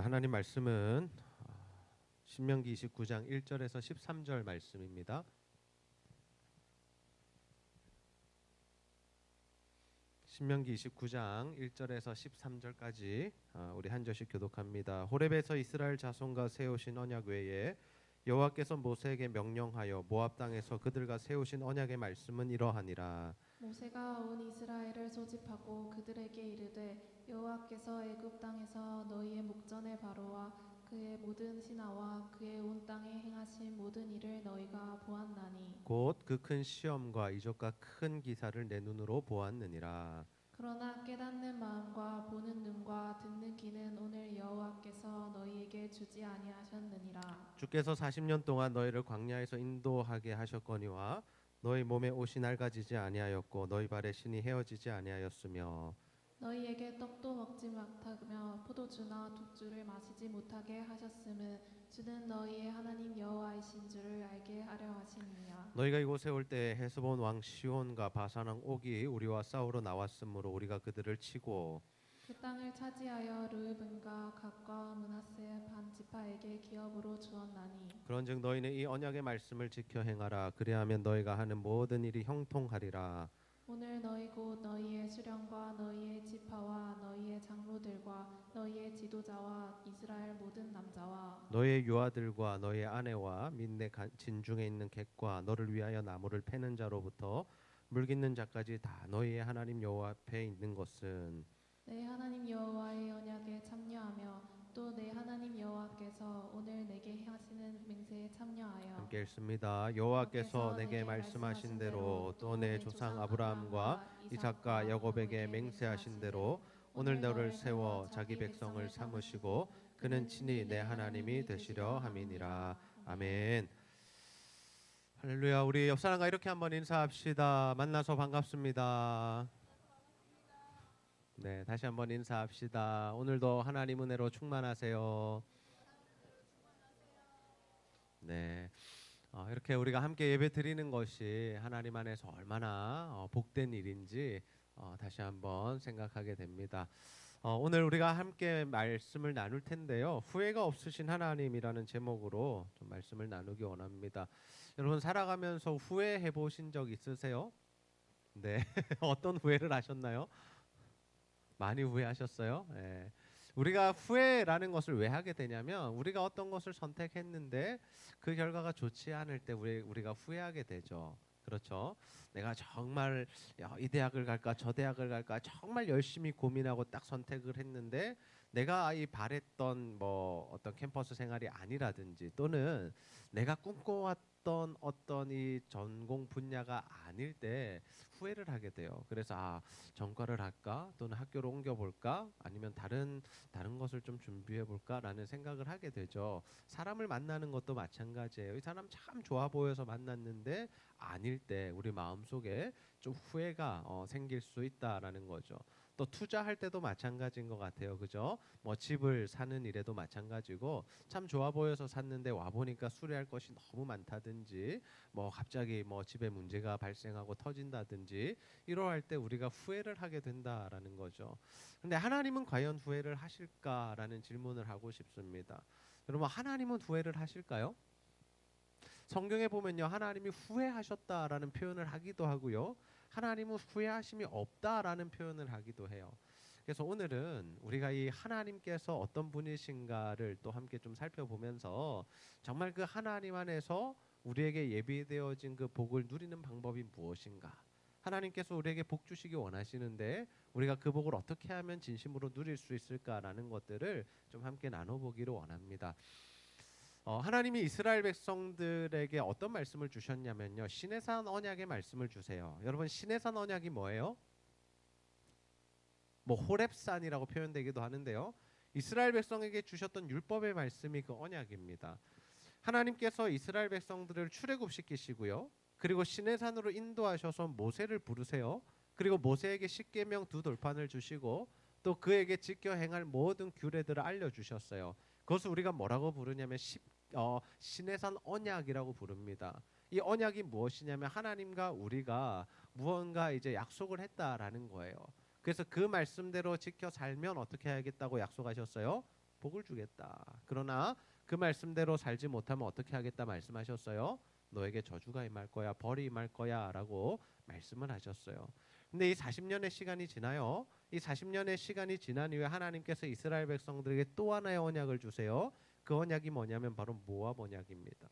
하나님 말씀은 신명기 29장 1절에서 13절 말씀입니다. 신명기 29장 1절에서 13절까지 우리 한 절씩 교독합니다. 호렙에서 이스라엘 자손과 세우신 언약 외에 여호와께서 모세에게 명령하여 모압 땅에서 그들과 세우신 언약의 말씀은 이러하니라. 모세가 온 이스라엘을 소집하고 그들에게 이르되 여호와께서 애굽 땅에서 너희의 목전의 바로와 그의 모든 신하와 그의 온 땅에 행하신 모든 일을 너희가 보았나니 곧 그 큰 시험과 이적과 큰 기사를 내 눈으로 보았느니라. 그러나 깨닫는 마음과 보는 눈과 듣는 귀는 오늘 여호와께서 너희에게 주지 아니하셨느니라. 주께서 40년 동안 너희를 광야에서 인도하게 하셨거니와 너희 몸에 옷이 낡아지지 아니하였고 너희 발에 신이 헤어지지 아니하였으며 너희에게 떡도 먹지 못하며 포도주나 독주를 마시지 못하게 하셨음은 주는 너희의 하나님 여호와이신 줄을 알게 하려 하심이라. 너희가 이곳에 올 때 헤스본 왕 시온과 바산 왕 옥이 우리와 싸우러 나왔으므로 우리가 그들을 치고 그 땅을 차지하여 르우븐과 갓과 므낫세 반 지파에게 기업으로 주었나니 그런즉 너희는 이 언약의 말씀을 지켜 행하라. 그리하면 너희가 하는 모든 일이 형통하리라. 오늘 너희 곧 너희의 수령과 너희의 지파와 너희의 장로들과 너희의 지도자와 이스라엘 모든 남자와 너희의 유아들과 너희의 아내와 및 내 진중에 있는 객과 너를 위하여 나무를 패는 자로부터 물 깃는 자까지 다 너희의 하나님 여호와 앞에 있는 것은 내 하나님 여호와의 언약에 참여하며 또 내 하나님 여호와께서 오늘 내게 하시는 맹세에 참여하여 함께 읽습니다. 여호와께서 내게 말씀하신 대로 또 내 조상 아브라함과 이삭과 야곱에게 맹세하신 대로 오늘 너를 세워 자기 백성을 삼으시고 그는 친히 내 하나님이 되시려 함이니라. 아멘. 할렐루야. 우리 옆 사람과 이렇게 한번 인사합시다. 만나서 반갑습니다. 네, 다시 한번 인사합시다. 오늘도 하나님 은혜로 충만하세요. 네, 이렇게 우리가 함께 예배 드리는 것이 하나님 안에서 얼마나 복된 일인지 다시 한번 생각하게 됩니다. 오늘 우리가 함께 말씀을 나눌 텐데요. 후회가 없으신 하나님이라는 제목으로 좀 말씀을 나누기 원합니다. 여러분 살아가면서 후회해 보신 적 있으세요? 네, 어떤 후회를 하셨나요? 많이 후회하셨어요? 예. 우리가 후회라는 것을 왜 하게 되냐면 우리가 어떤 것을 선택했는데 그 결과가 좋지 않을 때 우리가 후회하게 되죠. 그렇죠? 내가 정말 이 대학을 갈까 저 대학을 갈까 정말 열심히 고민하고 딱 선택을 했는데 내가 이 바랬던 뭐 어떤 캠퍼스 생활이 아니라든지 또는 내가 꿈꿔왔던 어떤 이 전공 분야가 아닐 때 후회를 하게 돼요. 그래서 전과를 할까 또는 학교를 옮겨볼까 아니면 다른 것을 좀 준비해볼까라는 생각을 하게 되죠. 사람을 만나는 것도 마찬가지예요. 이 사람 참 좋아 보여서 만났는데 아닐 때 우리 마음속에 좀 후회가 생길 수 있다라는 거죠. 또 투자할 때도 마찬가지인 것 같아요. 그죠? 뭐 집을 사는 일에도 마찬가지고 참 좋아 보여서 샀는데 와 보니까 수리할 것이 너무 많다든지 뭐 갑자기 뭐 집에 문제가 발생하고 터진다든지 이러할 때 우리가 후회를 하게 된다라는 거죠. 근데 하나님은 과연 후회를 하실까라는 질문을 하고 싶습니다. 여러분 하나님은 후회를 하실까요? 성경에 보면요 하나님이 후회하셨다라는 표현을 하기도 하고요 하나님은 후회하심이 없다라는 표현을 하기도 해요. 그래서 오늘은 우리가 이 하나님께서 어떤 분이신가를 또 함께 좀 살펴보면서 정말 그 하나님 안에서 우리에게 예비되어진 그 복을 누리는 방법이 무엇인가, 하나님께서 우리에게 복 주시기 원하시는데 우리가 그 복을 어떻게 하면 진심으로 누릴 수 있을까라는 것들을 좀 함께 나눠보기를 원합니다. 하나님이 이스라엘 백성들에게 어떤 말씀을 주셨냐면요 시내산 언약의 말씀을 주세요. 여러분 시내산 언약이 뭐예요? 뭐 호렙산이라고 표현되기도 하는데요 이스라엘 백성에게 주셨던 율법의 말씀이 그 언약입니다. 하나님께서 이스라엘 백성들을 출애굽시키시고요 그리고 시내산으로 인도하셔서 모세를 부르세요. 그리고 모세에게 십계명 두 돌판을 주시고 또 그에게 지켜 행할 모든 규례들을 알려주셨어요. 그것을 우리가 뭐라고 부르냐면 시내산 언약이라고 부릅니다. 이 언약이 무엇이냐면 하나님과 우리가 무언가 이제 약속을 했다라는 거예요. 그래서 그 말씀대로 지켜 살면 어떻게 해야겠다고 약속하셨어요? 복을 주겠다. 그러나 그 말씀대로 살지 못하면 어떻게 하겠다 말씀하셨어요? 너에게 저주가 임할 거야, 벌이 임할 거야라고 말씀을 하셨어요. 근데 이 40년의 시간이 지나요. 이 40년의 시간이 지난 이후에 하나님께서 이스라엘 백성들에게 또 하나의 언약을 주세요. 그 언약이 뭐냐면 바로 모압 언약입니다.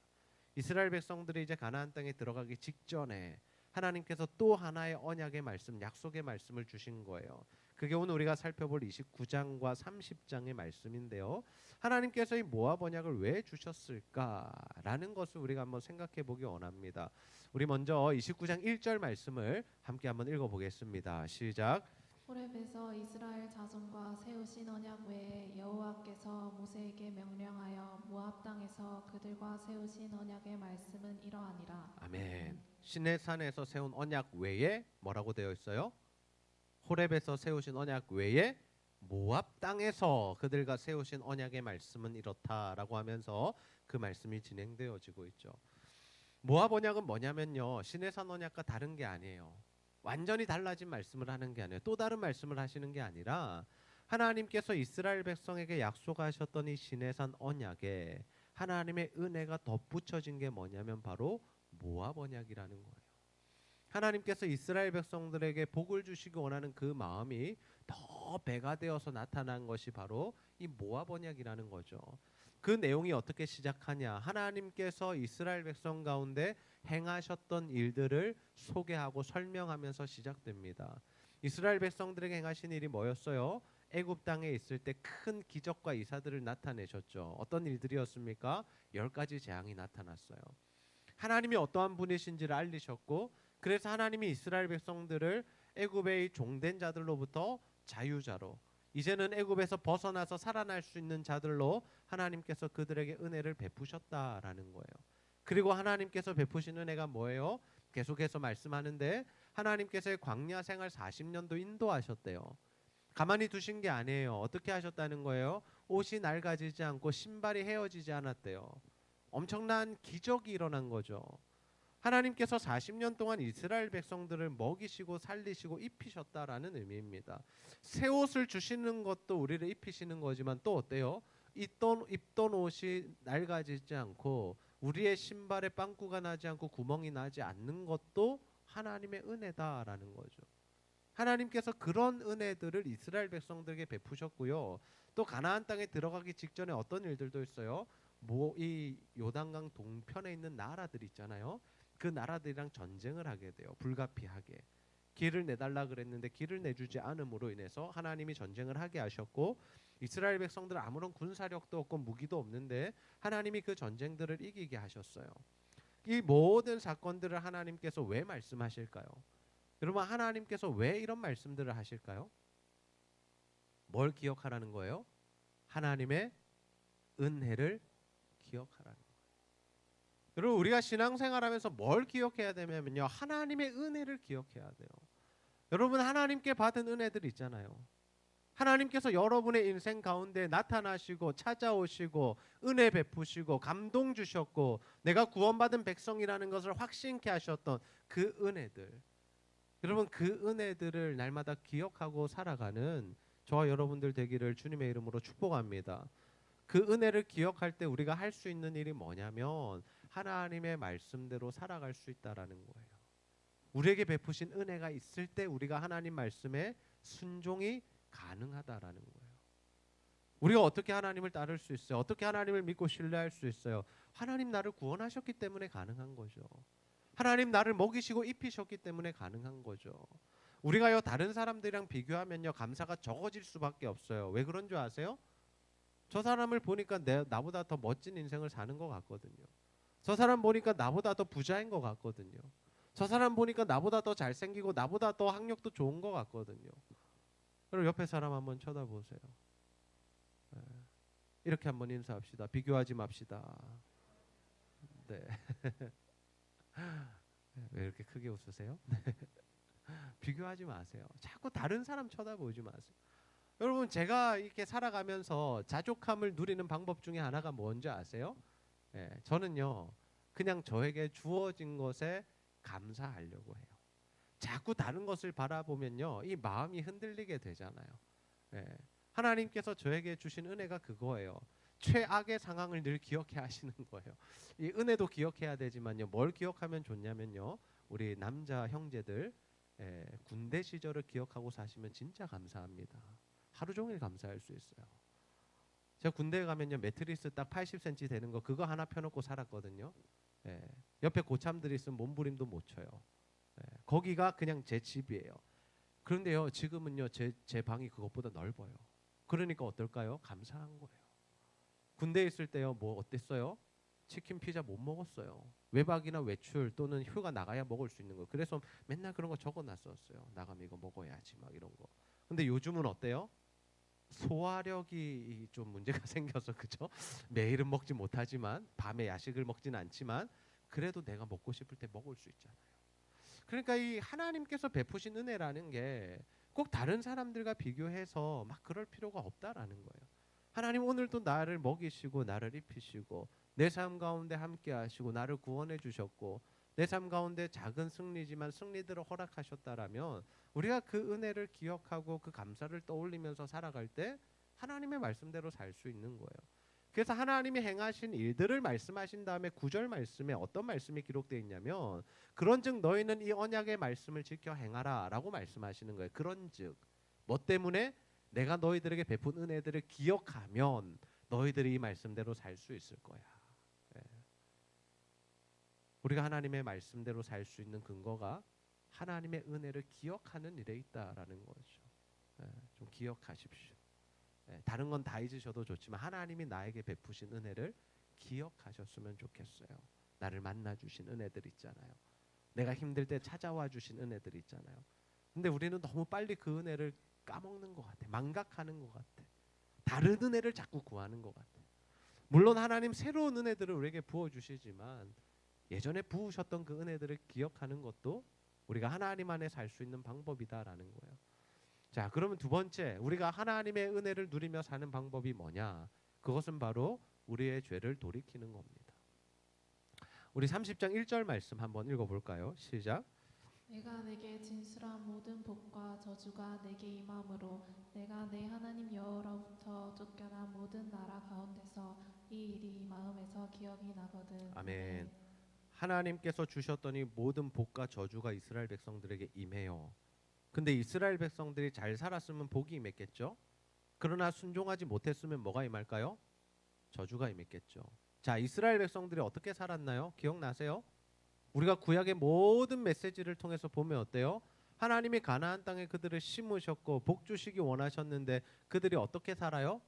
이스라엘 백성들이 이제 가나안 땅에 들어가기 직전에 하나님께서 또 하나의 언약의 말씀, 약속의 말씀을 주신 거예요. 그게 오늘 우리가 살펴볼 29장과 30장의 말씀인데요. 하나님께서 이 모압 언약을 왜 주셨을까라는 것을 우리가 한번 생각해 보기 원합니다. 우리 먼저 29장 1절 말씀을 함께 한번 읽어 보겠습니다. 시작. 호렙에서 이스라엘 자손과 세우신 언약 외에 여호와께서 모세에게 명령하여 모압 땅에서 그들과 세우신 언약의 말씀은 이러하니라. 아멘. 시내산에서 세운 언약 외에 뭐라고 되어 있어요? 호렙에서 세우신 언약 외에 모압 땅에서 그들과 세우신 언약의 말씀은 이렇다라고 하면서 그 말씀이 진행되어지고 있죠. 모압 언약은 뭐냐면요, 시내산 언약과 다른 게 아니에요. 완전히 달라진 말씀을 하는 게 아니에요. 또 다른 말씀을 하시는 게 아니라 하나님께서 이스라엘 백성에게 약속하셨던 이 시내산 언약에 하나님의 은혜가 덧붙여진 게 뭐냐면 바로 모압 언약이라는 거예요. 하나님께서 이스라엘 백성들에게 복을 주시기 원하는 그 마음이 더 배가 되어서 나타난 것이 바로 이 모압 언약이라는 거죠. 그 내용이 어떻게 시작하냐? 하나님께서 이스라엘 백성 가운데 행하셨던 일들을 소개하고 설명하면서 시작됩니다. 이스라엘 백성들에게 행하신 일이 뭐였어요? 애굽 땅에 있을 때 큰 기적과 이사들을 나타내셨죠. 어떤 일들이었습니까? 10가지 재앙이 나타났어요. 하나님이 어떠한 분이신지를 알리셨고, 그래서 하나님이 이스라엘 백성들을 애굽의 종된 자들로부터 자유자로, 이제는 애굽에서 벗어나서 살아날 수 있는 자들로 하나님께서 그들에게 은혜를 베푸셨다라는 거예요. 그리고 하나님께서 베푸신 은혜가 뭐예요? 계속해서 말씀하는데 하나님께서의 광야 생활 40년도 인도하셨대요. 가만히 두신 게 아니에요. 어떻게 하셨다는 거예요? 옷이 낡아지지 않고 신발이 헤어지지 않았대요. 엄청난 기적이 일어난 거죠. 하나님께서 40년 동안 이스라엘 백성들을 먹이시고 살리시고 입히셨다라는 의미입니다. 새 옷을 주시는 것도 우리를 입히시는 거지만 또 어때요? 입던 옷이 낡아지지 않고 우리의 신발에 빵꾸가 나지 않고 구멍이 나지 않는 것도 하나님의 은혜다라는 거죠. 하나님께서 그런 은혜들을 이스라엘 백성들에게 베푸셨고요. 또 가나안 땅에 들어가기 직전에 어떤 일들도 있어요. 이 요단강 동편에 있는 나라들 있잖아요. 그 나라들이랑 전쟁을 하게 돼요. 불가피하게. 길을 내달라 그랬는데 길을 내주지 않음으로 인해서 하나님이 전쟁을 하게 하셨고, 이스라엘 백성들은 아무런 군사력도 없고 무기도 없는데 하나님이 그 전쟁들을 이기게 하셨어요. 이 모든 사건들을 하나님께서 왜 말씀하실까요? 여러분, 하나님께서 왜 이런 말씀들을 하실까요? 뭘 기억하라는 거예요? 하나님의 은혜를 기억하라는 거예요. 여러분, 우리가 신앙생활하면서 뭘 기억해야 되냐면요, 하나님의 은혜를 기억해야 돼요. 여러분, 하나님께 받은 은혜들 있잖아요. 하나님께서 여러분의 인생 가운데 나타나시고 찾아오시고 은혜 베푸시고 감동 주셨고 내가 구원받은 백성이라는 것을 확신케 하셨던 그 은혜들, 여러분, 그 은혜들을 날마다 기억하고 살아가는 저와 여러분들 되기를 주님의 이름으로 축복합니다. 그 은혜를 기억할 때 우리가 할 수 있는 일이 뭐냐면 하나님의 말씀대로 살아갈 수 있다라는 거예요. 우리에게 베푸신 은혜가 있을 때 우리가 하나님 말씀에 순종이 가능하다라는 거예요. 우리가 어떻게 하나님을 따를 수 있어요? 어떻게 하나님을 믿고 신뢰할 수 있어요? 하나님 나를 구원하셨기 때문에 가능한 거죠. 하나님 나를 먹이시고 입히셨기 때문에 가능한 거죠. 우리가요 다른 사람들이랑 비교하면요 감사가 적어질 수밖에 없어요. 왜 그런 줄 아세요? 저 사람을 보니까 나보다 더 멋진 인생을 사는 것 같거든요. 저 사람 보니까 나보다 더 부자인 것 같거든요. 저 사람 보니까 나보다 더 잘생기고 나보다 더 학력도 좋은 것 같거든요. 여러분, 옆에 사람 한번 쳐다보세요. 이렇게 한번 인사합시다. 비교하지 맙시다. 네. 왜 이렇게 크게 웃으세요? 비교하지 마세요. 자꾸 다른 사람 쳐다보지 마세요. 여러분, 제가 이렇게 살아가면서 자족함을 누리는 방법 중에 하나가 뭔지 아세요? 저는요 그냥 저에게 주어진 것에 감사하려고 해요. 자꾸 다른 것을 바라보면요 이 마음이 흔들리게 되잖아요. 하나님께서 저에게 주신 은혜가 그거예요. 최악의 상황을 늘 기억해 하시는 거예요. 이 은혜도 기억해야 되지만요. 뭘 기억하면 좋냐면요. 우리 남자 형제들 군대 시절을 기억하고 사시면 진짜 감사합니다. 하루 종일 감사할 수 있어요. 제가 군대에 가면요. 매트리스 딱 80cm 되는 거 그거 하나 펴놓고 살았거든요. 옆에 고참들이 있으면 몸부림도 못 쳐요. 거기가 그냥 제 집이에요. 그런데요. 지금은요. 제 방이 그것보다 넓어요. 그러니까 어떨까요? 감사한 거예요. 군대에 있을 때요. 뭐 어땠어요? 치킨 피자 못 먹었어요. 외박이나 외출 또는 휴가 나가야 먹을 수 있는 거. 그래서 맨날 그런 거 적어놨었어요. 나가면 이거 먹어야지 막 이런 거. 근데 요즘은 어때요? 소화력이 좀 문제가 생겨서 그죠? 매일은 먹지 못하지만 밤에 야식을 먹지는 않지만 그래도 내가 먹고 싶을 때 먹을 수 있잖아요. 그러니까 이 하나님께서 베푸신 은혜라는 게 꼭 다른 사람들과 비교해서 막 그럴 필요가 없다라는 거예요. 하나님 오늘도 나를 먹이시고 나를 입히시고 내 삶 가운데 함께 하시고 나를 구원해 주셨고 내 삶 가운데 작은 승리지만 승리들을 허락하셨다라면 우리가 그 은혜를 기억하고 그 감사를 떠올리면서 살아갈 때 하나님의 말씀대로 살 수 있는 거예요. 그래서 하나님이 행하신 일들을 말씀하신 다음에 9절 말씀에 어떤 말씀이 기록되어 있냐면 그런즉 너희는 이 언약의 말씀을 지켜 행하라 라고 말씀하시는 거예요. 그런즉 뭐 때문에? 내가 너희들에게 베푼 은혜들을 기억하면 너희들이 이 말씀대로 살 수 있을 거야. 우리가 하나님의 말씀대로 살 수 있는 근거가 하나님의 은혜를 기억하는 일에 있다라는 거죠. 좀 기억하십시오. 다른 건 다 잊으셔도 좋지만 하나님이 나에게 베푸신 은혜를 기억하셨으면 좋겠어요. 나를 만나 주신 은혜들 있잖아요. 내가 힘들 때 찾아와 주신 은혜들 있잖아요. 근데 우리는 너무 빨리 그 은혜를 까먹는 것 같아. 망각하는 것 같아. 다른 은혜를 자꾸 구하는 것 같아. 물론 하나님 새로운 은혜들을 우리에게 부어주시지만 예전에 부으셨던 그 은혜들을 기억하는 것도 우리가 하나님 안에 살 수 있는 방법이다라는 거예요. 자, 그러면 두 번째, 우리가 하나님의 은혜를 누리며 사는 방법이 뭐냐? 그것은 바로 우리의 죄를 돌이키는 겁니다. 우리 30장 1절 말씀 한번 읽어볼까요? 시작. 내가 내게 진술한 모든 복과 저주가 내게 임함으로 내가 내 하나님 여호와로부터 쫓겨난 모든 나라 가운데서 이 일이 마음에서 기억이 나거든. 아멘. 하나님께서 주셨더니 모든 복과 저주가 이스라엘 백성들에게 임해요. 근데 이스라엘 백성들이 잘 살았으면 복이 임했겠죠. 그러나 순종하지 못했으면 뭐가 임할까요? 저주가 임했겠죠. 자, 이스라엘 백성들이 어떻게 살았나요? 기억나세요? 우리가 구약의 모든 메시지를 통해서 보면 어때요? 하나님이 가나안 땅에 그들을 심으셨고 복 주시기 원하셨는데 그들이 어떻게 살아요?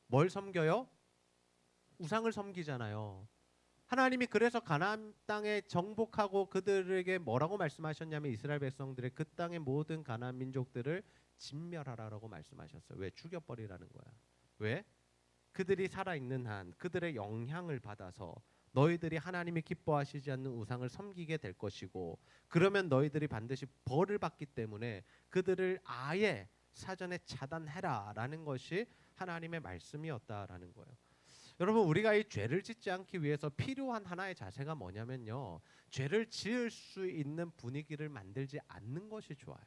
뭘 섬겨요? 우상을 섬기잖아요. 하나님이 그래서 가나안 땅에 정복하고 그들에게 뭐라고 말씀하셨냐면 이스라엘 백성들의 그 땅의 모든 가나안 민족들을 진멸하라라고 말씀하셨어요. 왜? 죽여버리라는 거야. 왜? 그들이 살아있는 한 그들의 영향을 받아서 너희들이 하나님이 기뻐하시지 않는 우상을 섬기게 될 것이고 그러면 너희들이 반드시 벌을 받기 때문에 그들을 아예 사전에 차단해라라는 것이 하나님의 말씀이었다라는 거예요. 여러분 우리가 이 죄를 짓지 않기 위해서 필요한 하나의 자세가 뭐냐면요. 죄를 지을 수 있는 분위기를 만들지 않는 것이 좋아요.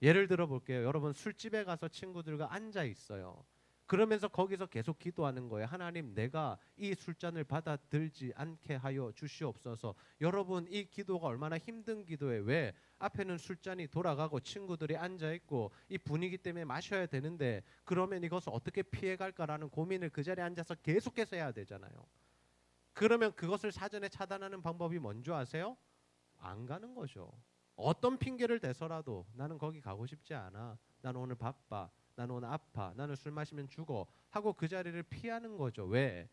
예를 들어 볼게요. 여러분 술집에 가서 친구들과 앉아 있어요. 그러면서 거기서 계속 기도하는 거예요. 하나님 내가 이 술잔을 받아들지 않게 하여 주시옵소서. 여러분 이 기도가 얼마나 힘든 기도예요. 왜? 앞에는 술잔이 돌아가고 친구들이 앉아있고 이 분위기 때문에 마셔야 되는데 그러면 이것을 어떻게 피해갈까라는 고민을 그 자리에 앉아서 계속해서 해야 되잖아요. 그러면 그것을 사전에 차단하는 방법이 뭔지 아세요? 안 가는 거죠. 어떤 핑계를 대서라도 나는 거기 가고 싶지 않아. 나는 오늘 바빠. 나는 오늘 아파. 나는 술 마시면 죽어. 하고 그 자리를 피하는 거죠. 왜?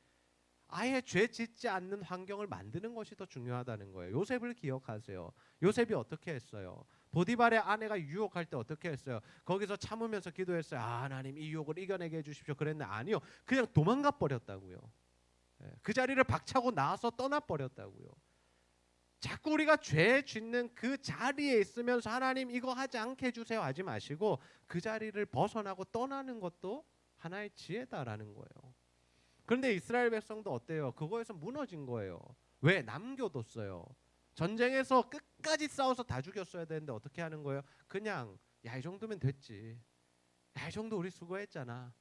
아예 죄 짓지 않는 환경을 만드는 것이 더 중요하다는 거예요. 요셉을 기억하세요. 요셉이 어떻게 했어요? 보디발의 아내가 유혹할 때 어떻게 했어요? 거기서 참으면서 기도했어요. 아, 하나님 이 유혹을 이겨내게 해주십시오. 그랬는데 아니요. 그냥 도망가 버렸다고요. 그 자리를 박차고 나와서 떠나 버렸다고요. 자꾸 우리가 죄 짓는 그 자리에 있으면서 하나님 이거 하지 않게 해주세요 하지 마시고 그 자리를 벗어나고 떠나는 것도 하나의 지혜다라는 거예요. 그런데 이스라엘 백성도 어때요? 그거에서 무너진 거예요. 왜? 남겨뒀어요. 전쟁에서 끝까지 싸워서 다 죽였어야 되는데 어떻게 하는 거예요? 그냥 야 이 정도면 됐지. 이 정도 우리 수고했잖아.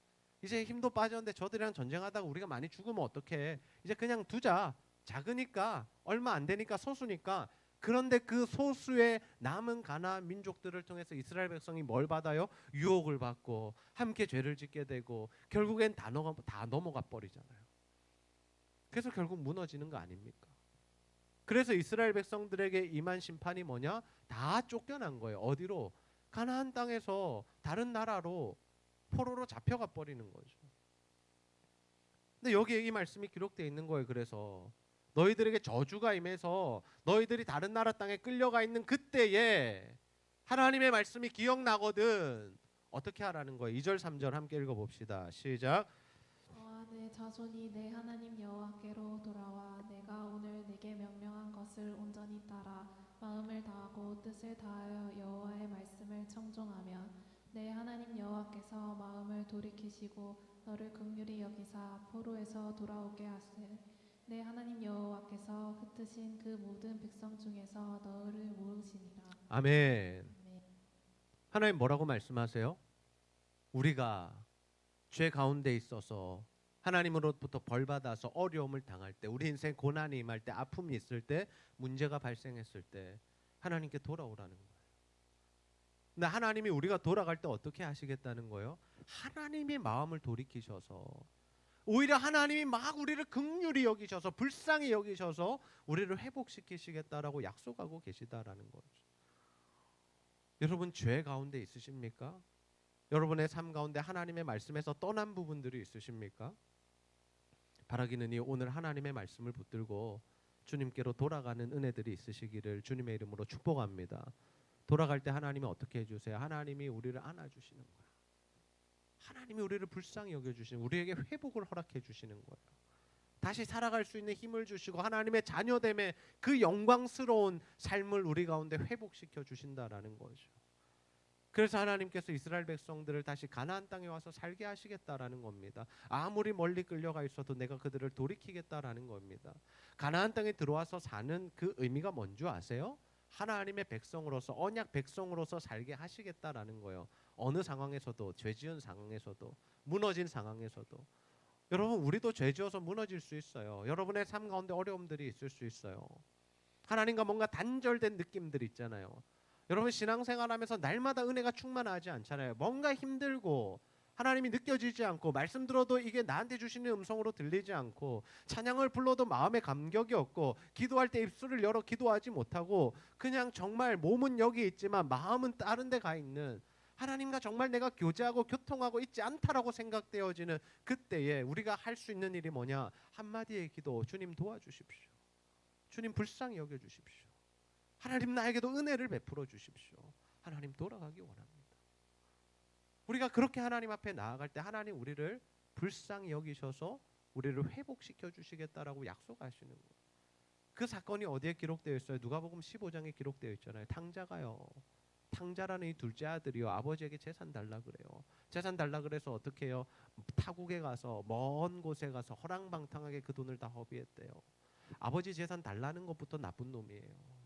이제 힘도 빠졌는데 저들이랑 전쟁하다가 우리가 많이 죽으면 어떡해. 이제 그냥 두자. 작으니까 얼마 안 되니까 소수니까. 그런데 그 소수의 남은 가나안 민족들을 통해서 이스라엘 백성이 뭘 받아요? 유혹을 받고 함께 죄를 짓게 되고 결국엔 다 넘어가 버리잖아요. 그래서 결국 무너지는 거 아닙니까? 그래서 이스라엘 백성들에게 임한 심판이 뭐냐? 다 쫓겨난 거예요. 어디로? 가나안 땅에서 다른 나라로 포로로 잡혀가 버리는 거죠. 근데 여기에 이 말씀이 기록되어 있는 거예요. 그래서 너희들에게 저주가 임해서 너희들이 다른 나라 땅에 끌려가 있는 그때에 하나님의 말씀이 기억나거든. 어떻게 하라는 거예요? 2절 3절 함께 읽어봅시다. 시작. 내 자손이 내 하나님 여호와께로 돌아와 내가 오늘 내게 명령한 것을 온전히 따라 마음을 다하고 뜻을 다하여 여호와의 말씀을 청종하면 내 하나님 여호와께서 마음을 돌이키시고 너를 긍휼히 여기사 포로에서 돌아오게 하시되 내 하나님 여호와께서 흩으신 그 모든 백성 중에서 너를 모으시니라. 아멘. 아멘. 하나님 뭐라고 말씀하세요? 우리가 죄 가운데 있어서 하나님으로부터 벌받아서 어려움을 당할 때, 우리 인생 고난이 임할 때, 아픔이 있을 때, 문제가 발생했을 때 하나님께 돌아오라는 거예요. 근데 하나님이 우리가 돌아갈 때 어떻게 하시겠다는 거예요? 하나님이 마음을 돌이키셔서, 오히려 하나님이 막 우리를 긍휼히 여기셔서, 불쌍히 여기셔서 우리를 회복시키시겠다라고 약속하고 계시다라는 거죠. 여러분 죄 가운데 있으십니까? 여러분의 삶 가운데 하나님의 말씀에서 떠난 부분들이 있으십니까? 바라기는 이 오늘 하나님의 말씀을 붙들고 주님께로 돌아가는 은혜들이 있으시기를 주님의 이름으로 축복합니다. 돌아갈 때 하나님이 어떻게 해주세요? 하나님이 우리를 안아주시는 거예요. 하나님이 우리를 불쌍히 여겨주시는, 우리에게 회복을 허락해 주시는 거예요. 다시 살아갈 수 있는 힘을 주시고 하나님의 자녀됨의 그 영광스러운 삶을 우리 가운데 회복시켜 주신다라는 거죠. 그래서 하나님께서 이스라엘 백성들을 다시 가나안 땅에 와서 살게 하시겠다라는 겁니다. 아무리 멀리 끌려가 있어도 내가 그들을 돌이키겠다라는 겁니다. 가나안 땅에 들어와서 사는 그 의미가 뭔지 아세요? 하나님의 백성으로서, 언약 백성으로서 살게 하시겠다라는 거예요. 어느 상황에서도, 죄 지은 상황에서도, 무너진 상황에서도. 여러분 우리도 죄 지어서 무너질 수 있어요. 여러분의 삶 가운데 어려움들이 있을 수 있어요. 하나님과 뭔가 단절된 느낌들 있잖아요. 여러분 신앙생활하면서 날마다 은혜가 충만하지 않잖아요. 뭔가 힘들고 하나님이 느껴지지 않고 말씀 들어도 이게 나한테 주시는 음성으로 들리지 않고 찬양을 불러도 마음에 감격이 없고 기도할 때 입술을 열어 기도하지 못하고 그냥 정말 몸은 여기 있지만 마음은 다른 데 가 있는, 하나님과 정말 내가 교제하고 교통하고 있지 않다라고 생각되어지는 그때에 우리가 할 수 있는 일이 뭐냐? 한마디의 기도, 주님 도와주십시오. 주님 불쌍히 여겨주십시오. 하나님 나에게도 은혜를 베풀어 주십시오. 하나님 돌아가기 원합니다. 우리가 그렇게 하나님 앞에 나아갈 때 하나님 우리를 불쌍히 여기셔서 우리를 회복시켜 주시겠다라고 약속하시는 거예요. 그 사건이 어디에 기록되어 있어요? 누가복음 15장에 기록되어 있잖아요. 탕자가요. 탕자라는 이 둘째 아들이요, 아버지에게 재산 달라 그래요. 재산 달라 그래서 어떻게 해요? 타국에 가서 먼 곳에 가서 허랑방탕하게 그 돈을 다 허비했대요. 아버지 재산 달라는 것부터 나쁜 놈이에요.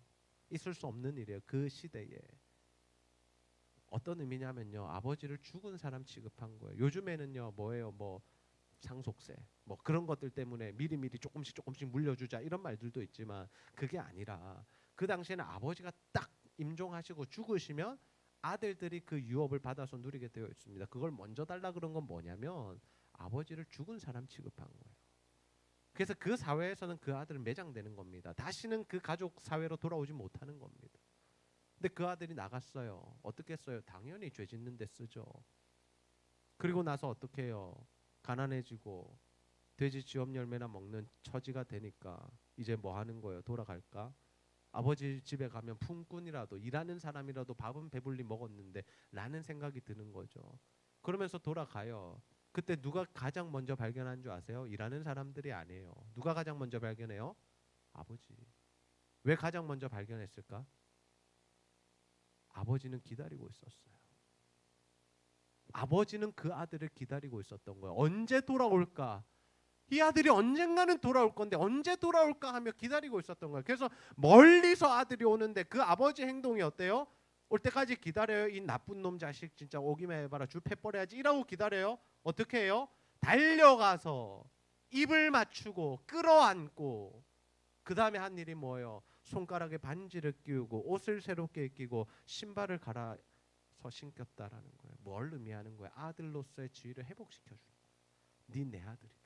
있을 수 없는 일이에요. 그 시대에. 어떤 의미냐면요, 아버지를 죽은 사람 취급한 거예요. 요즘에는요 뭐예요? 뭐 상속세 뭐 그런 것들 때문에 미리미리 조금씩 물려주자 이런 말들도 있지만 그게 아니라 그 당시에는 아버지가 딱 임종하시고 죽으시면 아들들이 그 유업을 받아서 누리게 되어 있습니다. 그걸 먼저 달라 그런 건 뭐냐면 아버지를 죽은 사람 취급한 거예요. 그래서 그 사회에서는 그 아들은 매장되는 겁니다. 다시는 그 가족 사회로 돌아오지 못하는 겁니다. 근데 그 아들이 나갔어요. 어떻게 했어요? 당연히 죄 짓는 데 쓰죠. 그리고 나서 어떻게 해요? 가난해지고 돼지 지업 열매나 먹는 처지가 되니까 이제 뭐 하는 거예요? 돌아갈까? 아버지 집에 가면 품꾼이라도 일하는 사람이라도 밥은 배불리 먹었는데 라는 생각이 드는 거죠. 그러면서 돌아가요. 그때 누가 가장 먼저 발견한 줄 아세요? 일하는 사람들이 아니에요. 누가 가장 먼저 발견해요? 아버지. 왜 가장 먼저 발견했을까? 아버지는 기다리고 있었어요. 아버지는 그 아들을 기다리고 있었던 거예요. 언제 돌아올까? 이 아들이 언젠가는 돌아올 건데 언제 돌아올까 하며 기다리고 있었던 거예요. 그래서 멀리서 아들이 오는데 그 아버지 행동이 어때요? 올 때까지 기다려요. 이 나쁜 놈 자식 진짜 오기만 해봐라. 줄 패버려야지 이라고 기다려요. 어떻게 해요? 달려가서 입을 맞추고 끌어안고 그 다음에 한 일이 뭐예요? 손가락에 반지를 끼우고 옷을 새롭게 끼고 신발을 갈아서 신겼다라는 거예요. 뭘 의미하는 거예요? 아들로서의 지위를 회복시켜주는 거예요. 네 내 아들이다.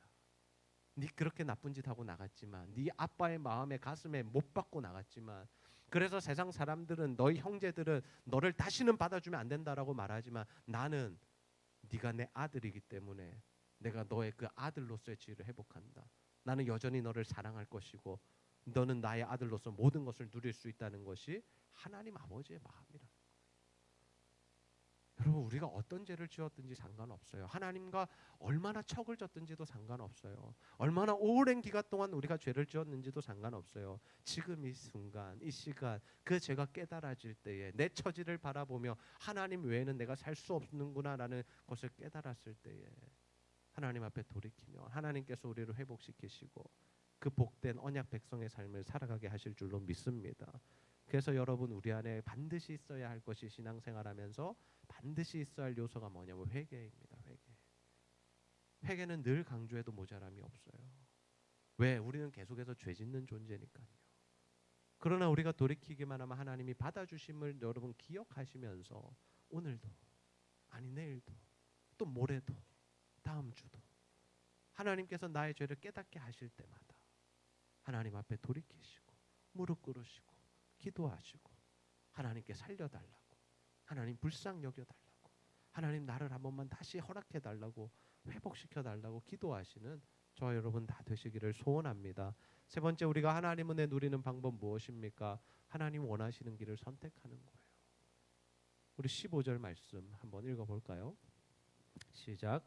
네 그렇게 나쁜 짓 하고 나갔지만, 네 아빠의 마음에 가슴에 못 박고 나갔지만, 그래서 세상 사람들은 너희 형제들은 너를 다시는 받아주면 안 된다라고 말하지만, 나는 네가 내 아들이기 때문에 내가 너의 그 아들로서의 지위를 회복한다. 나는 여전히 너를 사랑할 것이고 너는 나의 아들로서 모든 것을 누릴 수 있다는 것이 하나님 아버지의 마음이라. 여러분, 우리가 어떤 죄를 지었든지 상관없어요. 하나님과 얼마나 척을 졌든지도 상관없어요. 얼마나 오랜 기간 동안 우리가 죄를 지었는지도 상관없어요. 지금 이 순간, 이 시간, 그 죄가 깨달아질 때에 내 처지를 바라보며 하나님 외에는 내가 살 수 없는구나라는 것을 깨달았을 때에 하나님 앞에 돌이키며 하나님께서 우리를 회복시키시고 그 복된 언약 백성의 삶을 살아가게 하실 줄로 믿습니다. 그래서 여러분, 우리 안에 반드시 있어야 할 것이, 신앙생활하면서 반드시 있어야 할 요소가 뭐냐면 회개입니다. 회개는 늘 강조해도 모자람이 없어요. 왜? 우리는 계속해서 죄 짓는 존재니까요. 그러나 우리가 돌이키기만 하면 하나님이 받아주심을 여러분 기억하시면서 오늘도, 아니 내일도, 또 모레도, 다음 주도 하나님께서 나의 죄를 깨닫게 하실 때마다 하나님 앞에 돌이키시고 무릎 꿇으시고 기도하시고 하나님께 살려달라고, 하나님 불쌍히 여겨달라고, 하나님 나를 한 번만 다시 허락해달라고, 회복시켜달라고 기도하시는 저와 여러분 다 되시기를 소원합니다. 세 번째, 우리가 하나님 은혜 누리는 방법 무엇입니까? 하나님 원하시는 길을 선택하는 거예요. 우리 15절 말씀 한번 읽어볼까요? 시작.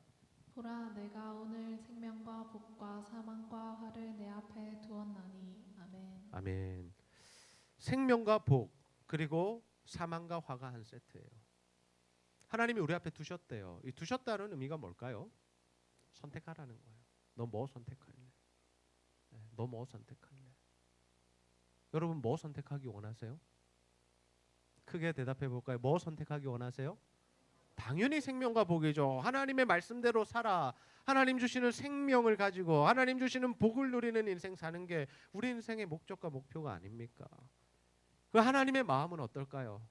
보라, 내가 오늘 생명과 복과 사망과 화를 내 앞에 두었나니. 아멘. 아멘. 생명과 복 그리고 사망과 화가 한 세트예요. 하나님이 우리 앞에 두셨대요. 이 두셨다는 의미가 뭘까요? 선택하라는 거예요. 너 뭐 선택할래? 너 뭐 선택할래? 여러분, 뭐 선택하기 원하세요? 크게 대답해 볼까요? 뭐 선택하기 원하세요? 당연히 생명과 복이죠. 하나님의 말씀대로 살아 하나님 주시는 생명을 가지고 하나님 주시는 복을 누리는 인생 사는 게 우리 인생의 목적과 목표가 아닙니까? 그 하나님의 마음은 어떨까요?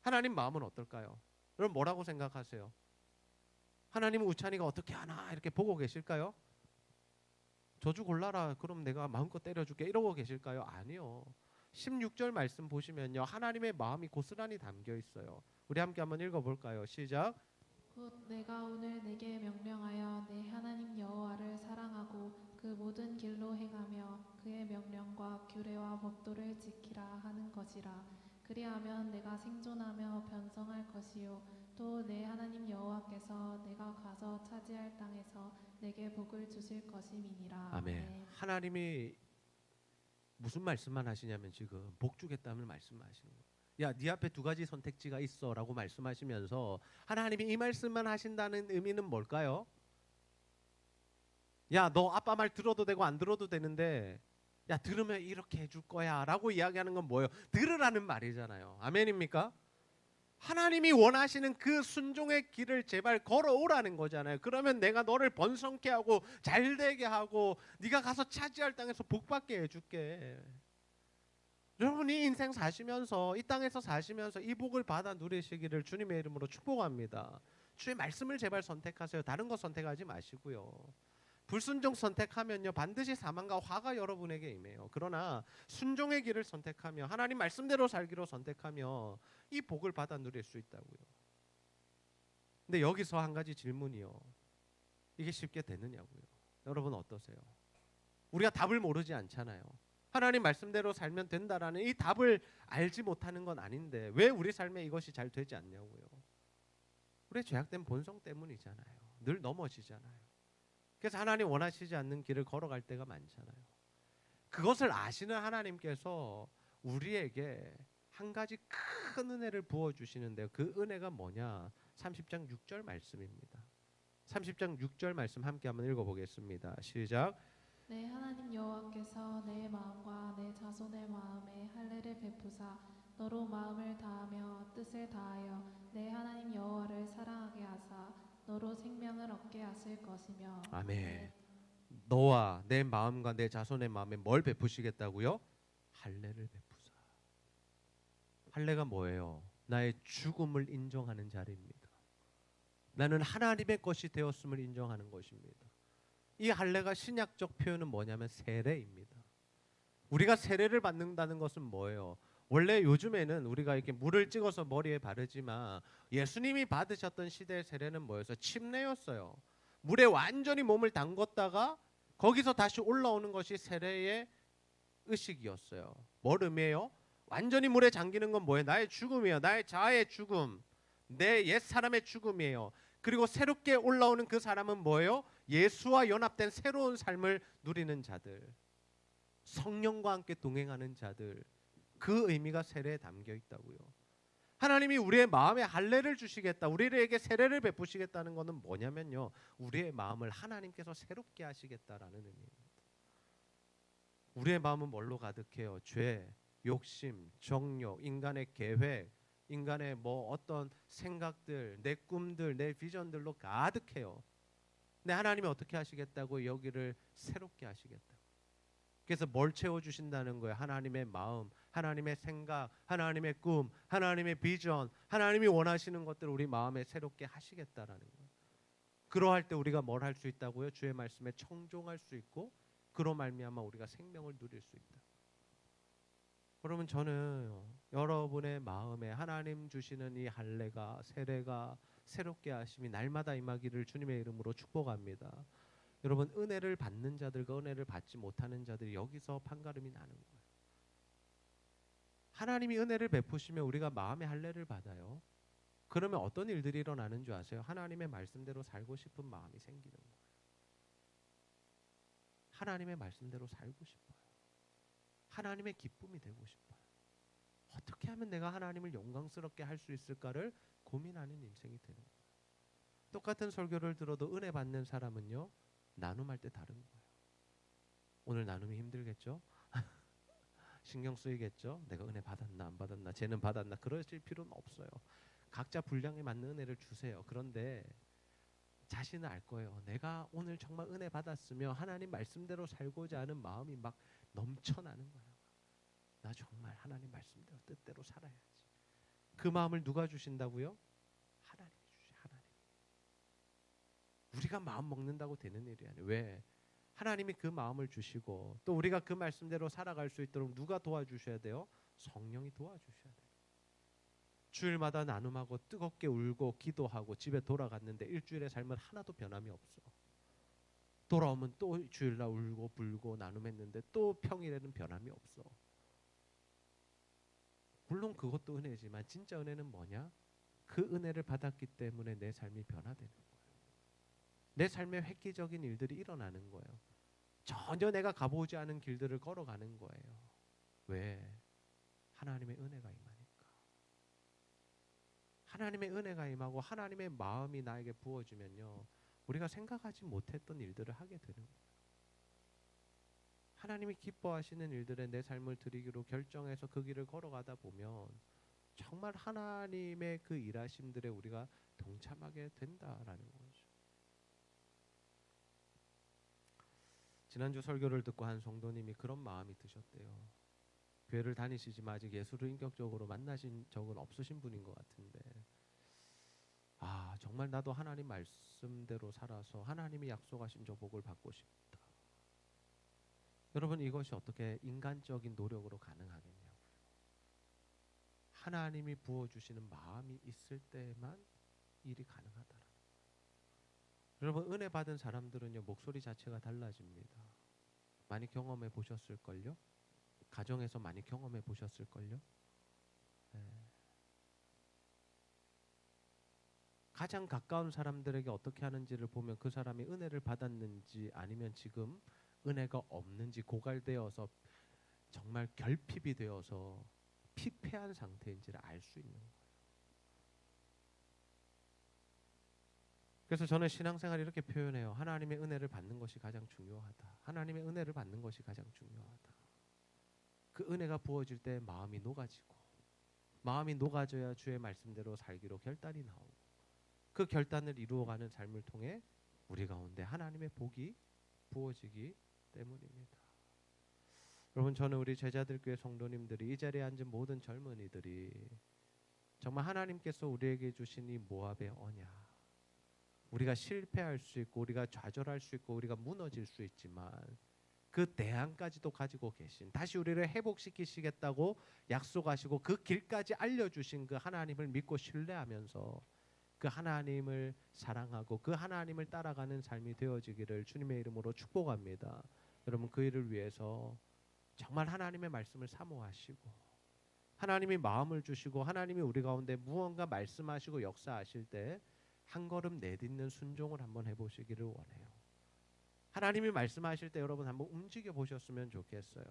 하나님 마음은 어떨까요? 여러분, 뭐라고 생각하세요? 하나님은 우찬이가 어떻게 하나 이렇게 보고 계실까요? 저주 골라라, 그럼 내가 마음껏 때려줄게, 이러고 계실까요? 아니요. 16절 말씀 보시면요, 하나님의 마음이 고스란히 담겨 있어요. 우리 함께 한번 읽어볼까요? 시작. 곧 내가 오늘 내게 명령하여 내 하나님 여호와를 사랑하고 그 모든 길로 행하며 그의 명령과 규례와 법도를 지키라 하는 것이라. 그리하면 내가 생존하며 번성할 것이요 또 내 하나님 여호와께서 내가 가서 차지할 땅에서 내게 복을 주실 것임이니라. 아멘. 하나님이 무슨 말씀만 하시냐면 지금 복 주겠다는 말씀만 하시는 거예요. 야, 네 앞에 두 가지 선택지가 있어라고 말씀하시면서 하나님이 이 말씀만 하신다는 의미는 뭘까요? 야, 너 아빠 말 들어도 되고 안 들어도 되는데 야, 들으면 이렇게 해줄 거야 라고 이야기하는 건 뭐예요? 들으라는 말이잖아요. 아멘입니까? 하나님이 원하시는 그 순종의 길을 제발 걸어오라는 거잖아요. 그러면 내가 너를 번성케 하고 잘되게 하고 네가 가서 차지할 땅에서 복받게 해줄게. 여러분이 인생 사시면서, 이 땅에서 사시면서 이 복을 받아 누리시기를 주님의 이름으로 축복합니다. 주의 말씀을 제발 선택하세요. 다른 거 선택하지 마시고요. 불순종 선택하면요 반드시 사망과 화가 여러분에게 임해요. 그러나 순종의 길을 선택하며 하나님 말씀대로 살기로 선택하며 이 복을 받아 누릴 수 있다고요. 근데 여기서 한 가지 질문이요. 이게 쉽게 되느냐고요. 여러분 어떠세요? 우리가 답을 모르지 않잖아요. 하나님 말씀대로 살면 된다라는 이 답을 알지 못하는 건 아닌데 왜 우리 삶에 이것이 잘 되지 않냐고요. 우리의 죄악된 본성 때문이잖아요. 늘 넘어지잖아요. 그래서 하나님 원하시지 않는 길을 걸어갈 때가 많잖아요. 그것을 아시는 하나님께서 우리에게 한 가지 큰 은혜를 부어주시는데요. 그 은혜가 뭐냐? 30장 6절 말씀입니다. 30장 6절 말씀 함께 한번 읽어보겠습니다. 시작. 내 하나님 여호와께서 내 마음과 내 자손의 마음에 할례를 베푸사 너로 마음을 다하며 뜻을 다하여 내 하나님 여호와를 사랑하게 하사 너로 생명을 얻게 하실 것이며. 아멘. 너와 내 마음과 내 자손의 마음에 뭘 베푸시겠다고요? 할례를 베푸사. 할례가 뭐예요? 나의 죽음을 인정하는 자리입니다. 나는 하나님의 것이 되었음을 인정하는 것입니다. 이 할례가 신약적 표현은 뭐냐면 세례입니다. 우리가 세례를 받는다는 것은 뭐예요? 원래 요즘에는 우리가 이렇게 물을 찍어서 머리에 바르지만 예수님이 받으셨던 시대의 세례는 뭐였어요? 침례였어요. 물에 완전히 몸을 담궜다가 거기서 다시 올라오는 것이 세례의 의식이었어요. 뭘 의미해요? 완전히 물에 잠기는 건 뭐예요? 나의 죽음이에요. 나의 자아의 죽음, 내 옛 사람의 죽음이에요. 그리고 새롭게 올라오는 그 사람은 뭐예요? 예수와 연합된 새로운 삶을 누리는 자들, 성령과 함께 동행하는 자들. 그 의미가 세례에 담겨 있다고요. 하나님이 우리의 마음에 할례를 주시겠다, 우리에게 세례를 베푸시겠다는 것은 뭐냐면요, 우리의 마음을 하나님께서 새롭게 하시겠다라는 의미입니다. 우리의 마음은 뭘로 가득해요? 죄, 욕심, 정욕, 인간의 계획, 인간의 뭐 어떤 생각들, 내 꿈들, 내 비전들로 가득해요. 근데 하나님이 어떻게 하시겠다고? 여기를 새롭게 하시겠다. 그래서 뭘 채워주신다는 거예요? 하나님의 마음, 하나님의 생각, 하나님의 꿈, 하나님의 비전, 하나님이 원하시는 것들을 우리 마음에 새롭게 하시겠다라는 거예요. 그러할 때 우리가 뭘 할 수 있다고요? 주의 말씀에 청종할 수 있고, 그로 말미암아 우리가 생명을 누릴 수 있다. 그러면 저는 여러분의 마음에 하나님 주시는 이 할례가, 세례가, 새롭게 하심이 날마다 임하기를 주님의 이름으로 축복합니다. 여러분, 은혜를 받는 자들과 은혜를 받지 못하는 자들이 여기서 판가름이 나는 거예요. 하나님이 은혜를 베푸시면 우리가 마음의 할례를 받아요. 그러면 어떤 일들이 일어나는 줄 아세요? 하나님의 말씀대로 살고 싶은 마음이 생기는 거예요. 하나님의 말씀대로 살고 싶어요. 하나님의 기쁨이 되고 싶어요. 어떻게 하면 내가 하나님을 영광스럽게 할 수 있을까를 고민하는 인생이 되는 거예요. 똑같은 설교를 들어도 은혜 받는 사람은요, 나눔할 때 다른 거예요. 오늘 나눔이 힘들겠죠? 신경 쓰이겠죠? 내가 은혜 받았나 안 받았나, 쟤는 받았나, 그러실 필요는 없어요. 각자 분량에 맞는 은혜를 주세요. 그런데 자신은 알 거예요. 내가 오늘 정말 은혜 받았으며 하나님 말씀대로 살고자 하는 마음이 막 넘쳐나는 거예요. 나 정말 하나님 말씀대로 뜻대로 살아야지. 그 마음을 누가 주신다고요? 하나님이 주시. 하나님. 우리가 마음 먹는다고 되는 일이 아니에요. 왜? 하나님이 그 마음을 주시고 또 우리가 그 말씀대로 살아갈 수 있도록 누가 도와주셔야 돼요? 성령이 도와주셔야 돼요. 주일마다 나눔하고 뜨겁게 울고 기도하고 집에 돌아갔는데 일주일의 삶은 하나도 변함이 없어. 돌아오면 또 주일날 울고 불고 나눔했는데 또 평일에는 변함이 없어. 물론 그것도 은혜지만 진짜 은혜는 뭐냐? 그 은혜를 받았기 때문에 내 삶이 변화되는 거예요. 내 삶에 획기적인 일들이 일어나는 거예요. 전혀 내가 가보지 않은 길들을 걸어가는 거예요. 왜? 하나님의 은혜가 임하니까. 하나님의 은혜가 임하고 하나님의 마음이 나에게 부어지면요, 우리가 생각하지 못했던 일들을 하게 되는 거예요. 하나님이 기뻐하시는 일들에 내 삶을 드리기로 결정해서 그 길을 걸어가다 보면 정말 하나님의 그 일하심들에 우리가 동참하게 된다라는 거죠. 지난주 설교를 듣고 한 성도님이 그런 마음이 드셨대요. 교회를 다니시지만 아직 예수를 인격적으로 만나신 적은 없으신 분인 것 같은데, 아, 정말 나도 하나님 말씀대로 살아서 하나님이 약속하신 저 복을 받고 싶다. 여러분, 이것이 어떻게 인간적인 노력으로 가능하겠냐고요. 하나님이 부어주시는 마음이 있을 때만 일이 가능하다라는 거예요. 여러분, 은혜 받은 사람들은요, 목소리 자체가 달라집니다. 많이 경험해 보셨을걸요? 가정에서 많이 경험해 보셨을걸요? 네. 가장 가까운 사람들에게 어떻게 하는지를 보면 그 사람이 은혜를 받았는지 아니면 지금 은혜가 없는지 고갈되어서 정말 결핍이 되어서 피폐한 상태인지를 알 수 있는 거예요. 그래서 저는 신앙생활을 이렇게 표현해요. 하나님의 은혜를 받는 것이 가장 중요하다. 하나님의 은혜를 받는 것이 가장 중요하다. 그 은혜가 부어질 때 마음이 녹아지고 마음이 녹아져야 주의 말씀대로 살기로 결단이 나오고 그 결단을 이루어가는 삶을 통해 우리 가운데 하나님의 복이 부어지기 때문입니다. 여러분, 저는 우리 제자들교회 성도님들이 이 자리에 앉은 모든 젊은이들이 정말 하나님께서 우리에게 주신 이 모압의 언약, 우리가 실패할 수 있고 우리가 좌절할 수 있고 우리가 무너질 수 있지만 그 대안까지도 가지고 계신, 다시 우리를 회복시키시겠다고 약속하시고 그 길까지 알려주신 그 하나님을 믿고 신뢰하면서 그 하나님을 사랑하고 그 하나님을 따라가는 삶이 되어지기를 주님의 이름으로 축복합니다. 여러분, 그 일을 위해서 정말 하나님의 말씀을 사모하시고 하나님이 마음을 주시고 하나님이 우리 가운데 무언가 말씀하시고 역사하실 때 한 걸음 내딛는 순종을 한번 해보시기를 원해요. 하나님이 말씀하실 때 여러분 한번 움직여 보셨으면 좋겠어요.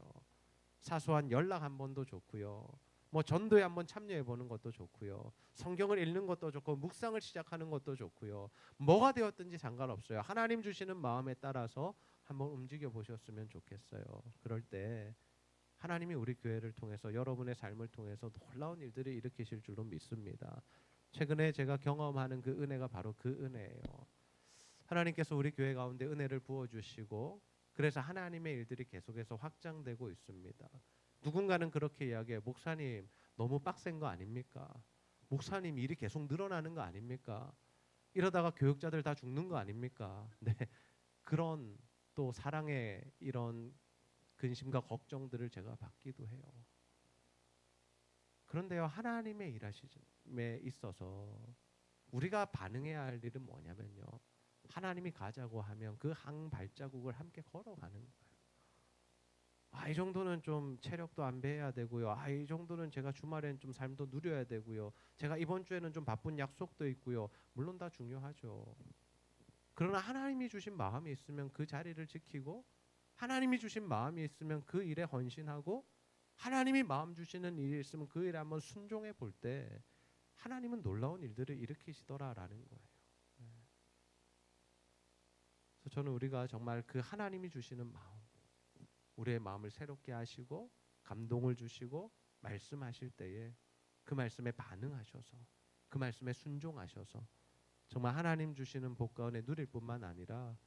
사소한 연락 한 번도 좋고요. 뭐 전도에 한번 참여해 보는 것도 좋고요. 성경을 읽는 것도 좋고 묵상을 시작하는 것도 좋고요. 뭐가 되었든지 상관없어요. 하나님 주시는 마음에 따라서 한번 움직여 보셨으면 좋겠어요. 그럴 때 하나님이 우리 교회를 통해서 여러분의 삶을 통해서 놀라운 일들을 일으키실 줄로 믿습니다. 최근에 제가 경험하는 그 은혜가 바로 그 은혜예요. 하나님께서 우리 교회 가운데 은혜를 부어주시고 그래서 하나님의 일들이 계속해서 확장되고 있습니다. 누군가는 그렇게 이야기해요. 목사님 너무 빡센 거 아닙니까? 목사님 일이 계속 늘어나는 거 아닙니까? 이러다가 교육자들 다 죽는 거 아닙니까? 네, 그런 또 사랑의 이런 근심과 걱정들을 제가 받기도 해요. 그런데요, 하나님의 일하심에 있어서 우리가 반응해야 할 일은 뭐냐면요, 하나님이 가자고 하면 그 한 발자국을 함께 걸어가는 거예요. 이 정도는 좀 체력도 안배해야 되고요. 이 정도는 제가 주말엔 좀 삶도 누려야 되고요. 제가 이번 주에는 좀 바쁜 약속도 있고요. 물론 다 중요하죠. 그러나 하나님이 주신 마음이 있으면 그 자리를 지키고 하나님이 주신 마음이 있으면 그 일에 헌신하고 하나님이 마음 주시는 일이 있으면 그 일에 한번 순종해 볼 때 하나님은 놀라운 일들을 일으키시더라라는 거예요. 그래서 저는 우리가 정말 그 하나님이 주시는 마음, 우리의 마음을 새롭게 하시고 감동을 주시고 말씀하실 때에 그 말씀에 반응하셔서 그 말씀에 순종하셔서 정말 하나님 주시는 복과 은혜 누릴 뿐만 아니라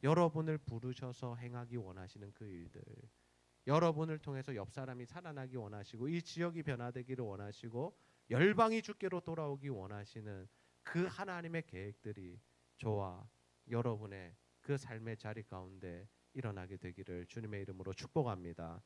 여러분을 부르셔서 행하기 원하시는 그 일들, 여러분을 통해서 옆 사람이 살아나기 원하시고 이 지역이 변화되기를 원하시고 열방이 주께로 돌아오기 원하시는 그 하나님의 계획들이 저와 여러분의 그 삶의 자리 가운데 일어나게 되기를 주님의 이름으로 축복합니다.